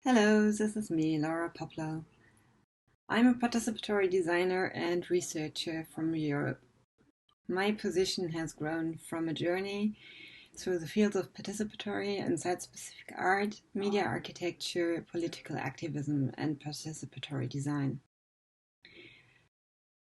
Hello, this is me, Laura POPPLOW. I'm a participatory designer and researcher from Europe. My position has grown from a journey through the fields of participatory and site-specific art, media architecture, political activism, and participatory design.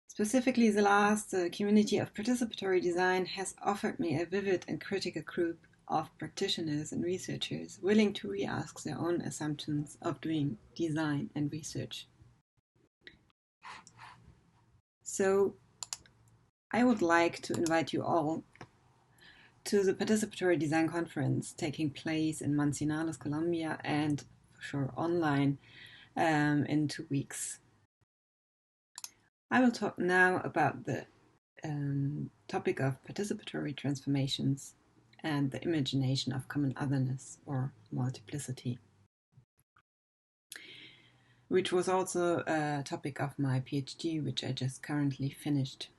Specifically, the community of participatory design has offered me a vivid and critical group of practitioners and researchers willing to re-ask their own assumptions of doing design and research. So I would like to invite you all to the Participatory Design Conference taking place in Manzanares, Colombia, and for sure online in 2 weeks. I will talk now about the topic of participatory transformations and the imagination of common otherness or multiplicity, which was also a topic of my PhD, which I just currently finished.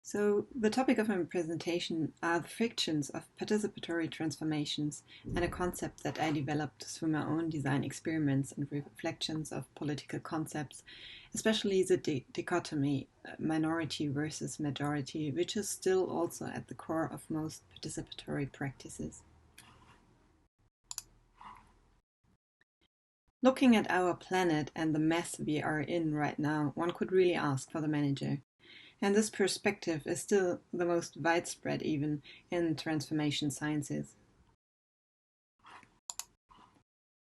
So the topic of my presentation are the frictions of participatory transformations and a concept that I developed through my own design experiments and reflections of political concepts, especially the dichotomy minority versus majority, which is still also at the core of most participatory practices. Looking at our planet and the mess we are in right now, one could really ask for the manager. And this perspective is still the most widespread even in transformation sciences.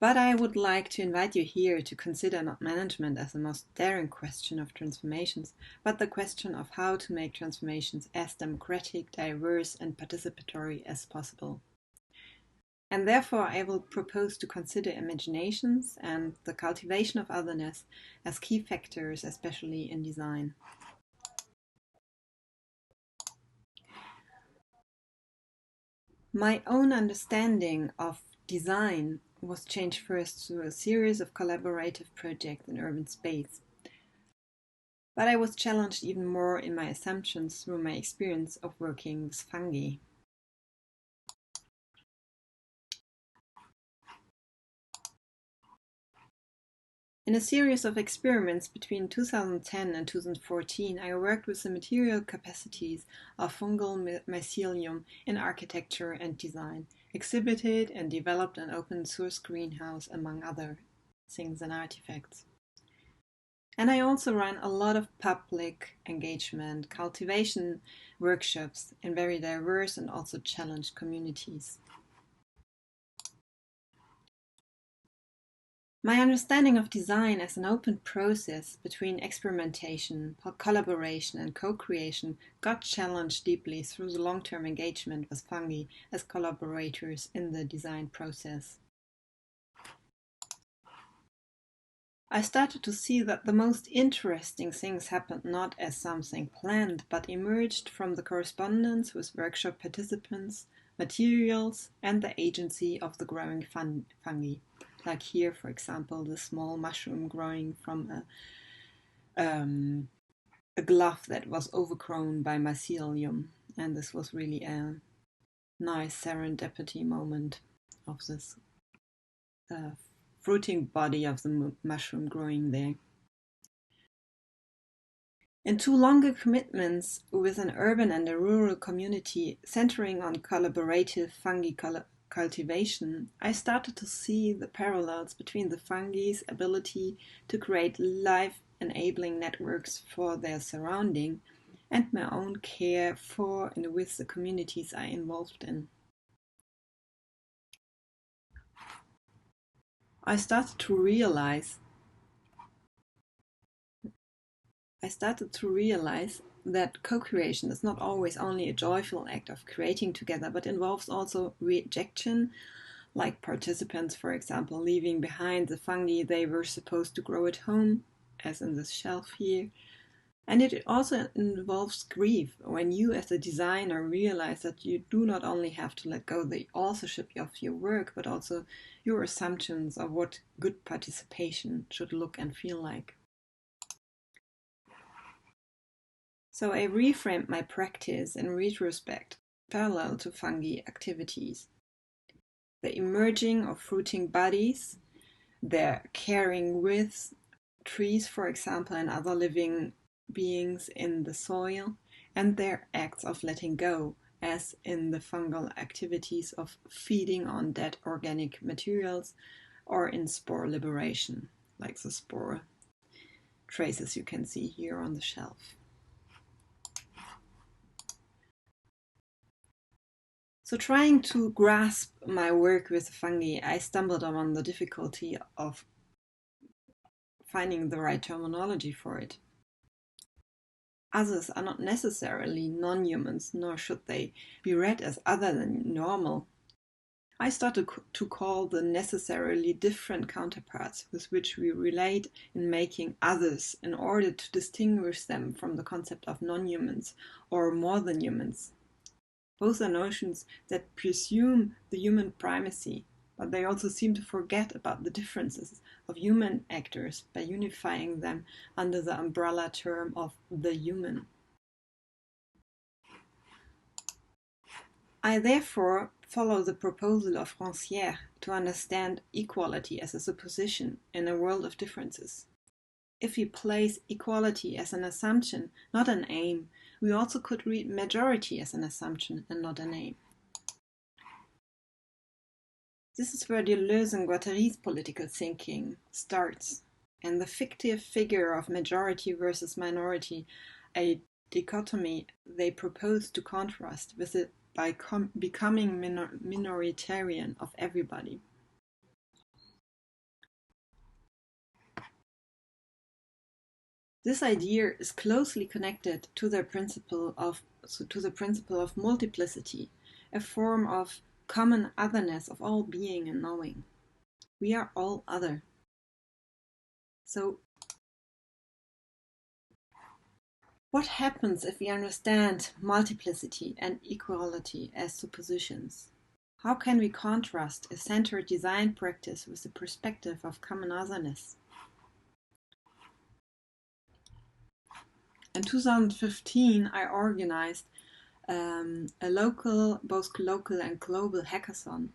But I would like to invite you here to consider not management as the most daring question of transformations, but the question of how to make transformations as democratic, diverse, and participatory as possible. And therefore I will propose to consider imaginations and the cultivation of otherness as key factors, especially in design. My own understanding of design was changed first through a series of collaborative projects in urban space. But I was challenged even more in my assumptions through my experience of working with fungi. In a series of experiments between 2010 and 2014, I worked with the material capacities of fungal mycelium in architecture and design, exhibited and developed an open source greenhouse, among other things and artifacts. And I also ran a lot of public engagement, cultivation workshops in very diverse and also challenged communities. My understanding of design as an open process between experimentation, collaboration, and co-creation got challenged deeply through the long-term engagement with fungi as collaborators in the design process. I started to see that the most interesting things happened not as something planned, but emerged from the correspondence with workshop participants, materials, and the agency of the growing fungi. Like here, for example, the small mushroom growing from a glove that was overgrown by mycelium. And this was really a nice serendipity moment of this fruiting body of the mushroom growing there. In two longer commitments with an urban and a rural community centering on collaborative fungi cultivation, I started to see the parallels between the fungi's ability to create life-enabling networks for their surrounding and my own care for and with the communities I involved in. I started to realize that co-creation is not always only a joyful act of creating together, but involves also rejection, like participants, for example, leaving behind the fungi they were supposed to grow at home, as in this shelf here. And it also involves grief when you as a designer realize that you do not only have to let go the authorship of your work, but also your assumptions of what good participation should look and feel like. So I reframed my practice in retrospect, parallel to fungi activities. the emerging or fruiting bodies, their caring with trees, for example, and other living beings in the soil, and their acts of letting go, as in the fungal activities of feeding on dead organic materials or in spore liberation, like the spore traces you can see here on the shelf. So trying to grasp my work with fungi, I stumbled upon the difficulty of finding the right terminology for it. Others are not necessarily non-humans, nor should they be read as other than normal. I started to call the necessarily different counterparts with which we relate in making others in order to distinguish them from the concept of non-humans or more than humans. Both are notions that presume the human primacy, but they also seem to forget about the differences of human actors by unifying them under the umbrella term of the human. I therefore follow the proposal of Rancière to understand equality as a supposition in a world of differences. If we place equality as an assumption, not an aim, we also could read majority as an assumption and not an aim. This is where Deleuze and Guattari's political thinking starts, and the fictive figure of majority versus minority, a dichotomy they propose to contrast with it by becoming minoritarian of everybody. This idea is closely connected to the principle of multiplicity, a form of common otherness of all being and knowing. We are all other. So, what happens if we understand multiplicity and equality as suppositions? How can we contrast a centered design practice with the perspective of common otherness? In 2015, I organized both local and global hackathon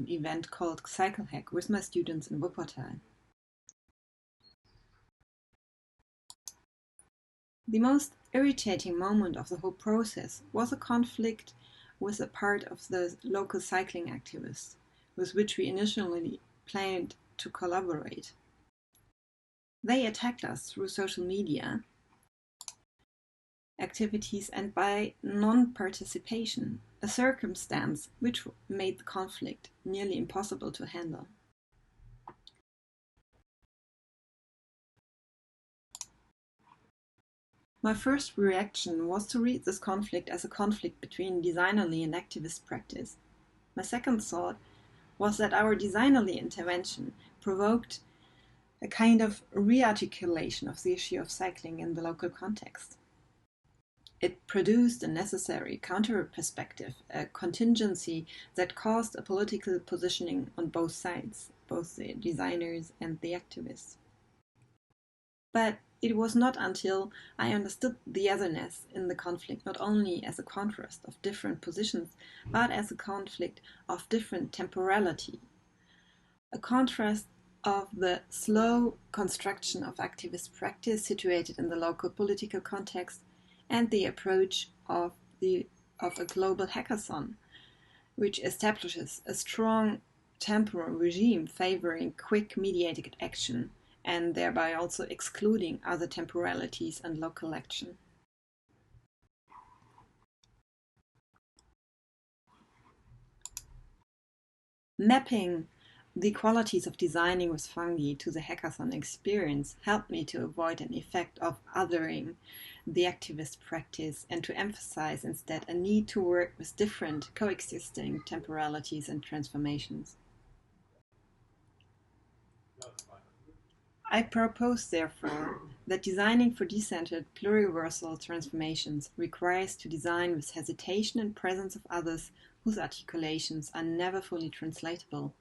event called Cycle Hack with my students in Wuppertal. The most irritating moment of the whole process was a conflict with a part of the local cycling activists, with which we initially planned to collaborate. They attacked us through social media activities and by non-participation, a circumstance which made the conflict nearly impossible to handle. My first reaction was to read this conflict as a conflict between designerly and activist practice. My second thought was that our designerly intervention provoked a kind of re-articulation of the issue of cycling in the local context. It produced a necessary counter-perspective, a contingency that caused a political positioning on both sides, both the designers and the activists. But it was not until I understood the otherness in the conflict not only as a contrast of different positions, but as a conflict of different temporality, a contrast of the slow construction of activist practice situated in the local political context and the approach of a global hackathon, which establishes a strong temporal regime favoring quick mediated action and thereby also excluding other temporalities and local action. Mapping the qualities of designing with fungi to the hackathon experience helped me to avoid an effect of othering the activist practice and to emphasize instead a need to work with different coexisting temporalities and transformations. I propose, therefore, that designing for decentered pluriversal transformations requires to design with hesitation and presence of others whose articulations are never fully translatable.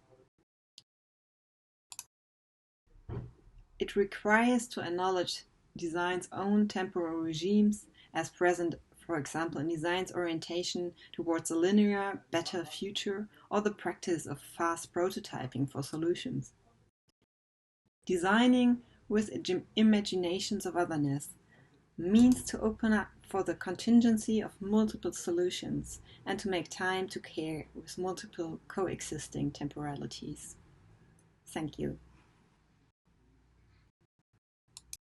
It requires to acknowledge design's own temporal regimes as present, for example, in design's orientation towards a linear, better future or the practice of fast prototyping for solutions. Designing with imaginations of otherness means to open up for the contingency of multiple solutions and to make time to care with multiple coexisting temporalities. Thank you.